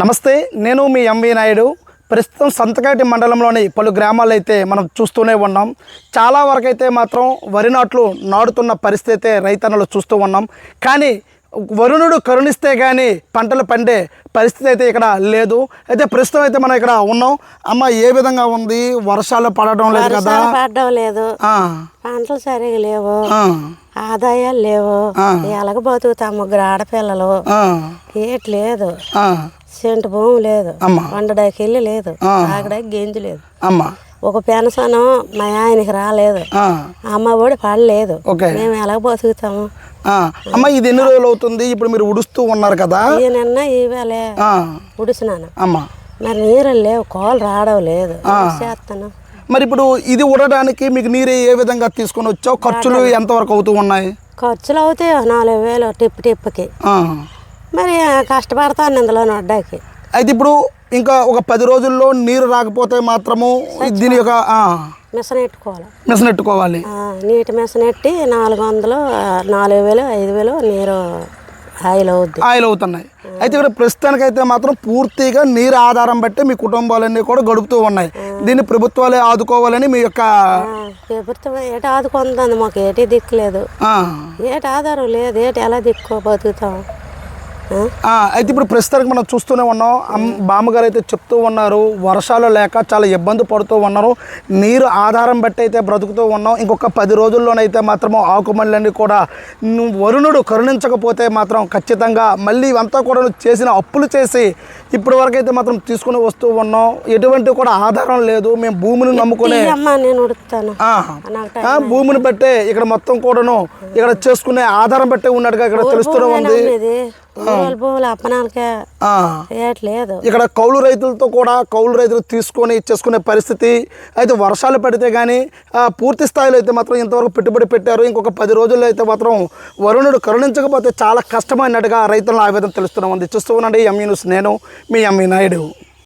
నమస్తే, నేను మీ ఎంవి నాయుడు. ప్రస్తుతం సంతకాటి మండలంలోని పలు గ్రామాల్లో అయితే మనం చూస్తూనే ఉన్నాం. చాలా వరకు అయితే మాత్రం వరి నాట్లు నాడుతున్న పరిస్థితి అయితే రైతన్నలు చూస్తూ ఉన్నాం. కానీ వరుణుడు కరుణిస్తే కానీ పంటలు పండే పరిస్థితి అయితే ఇక్కడ లేదు. అయితే ప్రస్తుతం అయితే మనం ఇక్కడ ఉన్నాం. అమ్మ, ఏ విధంగా ఉంది? వర్షాలు పడడం లేదు కదా, పడడం లేదు, పంటలు సరిగా లేవు, ఆదాయాలు లేవు, ఎలాగ బతుకుతాము? ముగ్గురు ఆడపిల్లలు, ఏటి లేదు, సెంటు భూమి లేదు, వండడానికి వెళ్ళి లేదు, తాగడానికి గెంజి లేదు, ఒక పెన్షన్ మా ఆయనకి రాలేదు, అమ్మ ఒడి పడలేదు, మేము ఎలాగ బతుకుతాము? అమ్మ, ఇది ఎన్ని రోజులు అవుతుంది? ఇప్పుడు మీరు ఉడుస్తూ ఉన్నారు కదా? నిన్న ఇవాళ ఉడిసినాను. మరి నీరు లేవు, కోళ్ళు రావడం లేదు, చేస్తాను. మరి ఇప్పుడు ఇది ఉడడానికి మీకు నీరు ఏ విధంగా తీసుకొని వచ్చావు? ఖర్చులు ఎంతవరకు అవుతూ ఉన్నాయి? ఖర్చులు అవుతాయి 4000 టిప్పుకి. మరి కష్టపడతాను ఇందులో వడ్డాకి. అయితే ఇప్పుడు ఇంకా ఒక 10 రోజుల్లో నీరు రాకపోతే మాత్రము దీని యొక్క మిషన్ ఎట్టుకోవాలి. నీటి మిషన్ ఎట్టి 400, 4000, 5000 నీరు ఆయిల్ అవుతున్నాయి. అయితే ఇక్కడ ప్రస్తుతానికైతే మాత్రం పూర్తిగా నీరు ఆధారం బట్టి మీ కుటుంబాలన్నీ కూడా గడుపుతూ ఉన్నాయి. దీన్ని ప్రభుత్వాలే ఆదుకోవాలని మీ యొక్క ప్రభుత్వం ఏటి ఆదుకుంటుంది? మాకు ఏటి దిక్కులేదు, ఏటి ఆధారం లేదు, ఏటి ఎలా దిక్కు బతుకుతాం? అయితే ఇప్పుడు ప్రస్తుతానికి మనం చూస్తూనే ఉన్నాం. బామ్మగారు అయితే చెప్తూ ఉన్నారు, వర్షాలు లేక చాలా ఇబ్బంది పడుతూ ఉన్నారు, నీరు ఆధారం బట్టి అయితే బ్రతుకుతూ ఉన్నాం. ఇంకొక 10 రోజుల్లోనైతే మాత్రం ఆకుమళ్ళన్నీ కూడా వరుణుడు కరుణించకపోతే మాత్రం ఖచ్చితంగా మళ్ళీ ఇవంతా కూడా చేసిన అప్పులు చేసి ఇప్పటి వరకు అయితే మాత్రం తీసుకుని వస్తూ ఉన్నాం. ఎటువంటి కూడా ఆధారం లేదు. మేము భూమిని నమ్ముకునే భూమిని బట్టే ఇక్కడ మొత్తం కూడాను ఇక్కడ చేసుకునే ఆధారం బట్టే ఉన్నట్టుగా ఇక్కడ తెలుస్తూనే ఉంది. ఇక్కడ కౌలు రైతులతో కూడా కౌలు రైతులు తీసుకొని చేసుకునే పరిస్థితి. అయితే వర్షాలు పడితే కానీ పూర్తి స్థాయిలో అయితే మాత్రం ఇంతవరకు పెట్టుబడి పెట్టారు. ఇంకొక 10 రోజుల్లో అయితే మాత్రం వరుణుడు కరుణించకపోతే చాలా కష్టమైనట్టుగా రైతులను ఆవేదన తెలుస్తూనే ఉంది. చూస్తూ ఉండండి ఎంవి న్యూస్. నేను మీ ఎంవి నాయుడు.